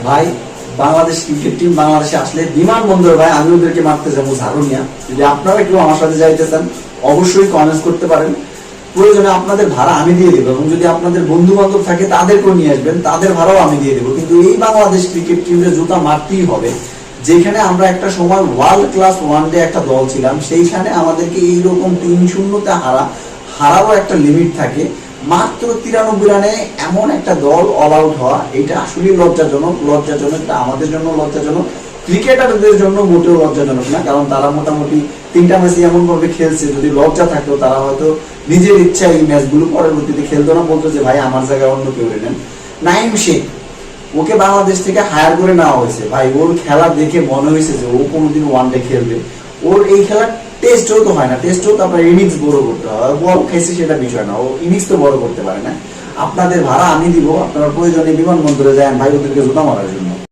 ভাই Bangladesh cricket team বাংলাদেশে আসলে বিমানবন্দর ভাই আমি ওদেরকে মারতে যাবো ঝাড়ুনিয়া। যদি আপনারা কেউ আমার সাথে যাইতে চান অবশ্যই কমেন্টস করতে পারেন, প্রয়োজনে আপনাদের ভাড়া আমি দিয়ে দেবো, এবং যদি আপনাদের বন্ধু বান্ধব থাকে তাদেরকেও নিয়ে আসবেন, তাদের ভাড়াও আমি দিয়ে দেবো। কিন্তু এই বাংলাদেশ ক্রিকেট টিমে জুতা মারতেই হবে, যেখানে আমরা একটা সময় ওয়ার্ল্ড ক্লাস ওয়ানডে একটা দল ছিলাম, সেইখানে আমাদেরকে এইরকম 3-0 হারারও একটা লিমিট থাকে। মাত্র 93 রানে এমন একটা দল অল আউট হওয়া, এটা আসলে লজ্জাজনক। এটা আমাদের জন্য লজ্জাজনক, ক্রিকেটারদের জন্য মোটেও লজ্জাজনক না, কারণ তারা মোটামুটি 3টা ম্যাচ এমন ভাবে খেলছে, যদি লজ্জা থাকতো তারা হয়তো নিজের ইচ্ছায় এই ম্যাচগুলো পরবর্তীতে খেলতো না, বলতো যে ভাই আমার জায়গায় অন্য কেউ নেন। নাইম শেখ, ওকে বাংলাদেশ থেকে হায়ার করে নেওয়া হয়েছে। ভাই ওর খেলা দেখে মনে হয়েছে যে ও কোনোদিন ওয়ানডে খেলবে। ওর এই খেলা টেস্টও তো হয় না, টেস্টও তো আপনার ইনিংস বড় করতে হয়, বল খাইছে সেটা বিষয় না, ও ইনিংস তো বড় করতে পারে না। আপনাদের ভাড়া আমি দিব, আপনারা প্রয়োজনে বিমানবন্দরে যান ভাই ওদেরকে জুতা মারার জন্য।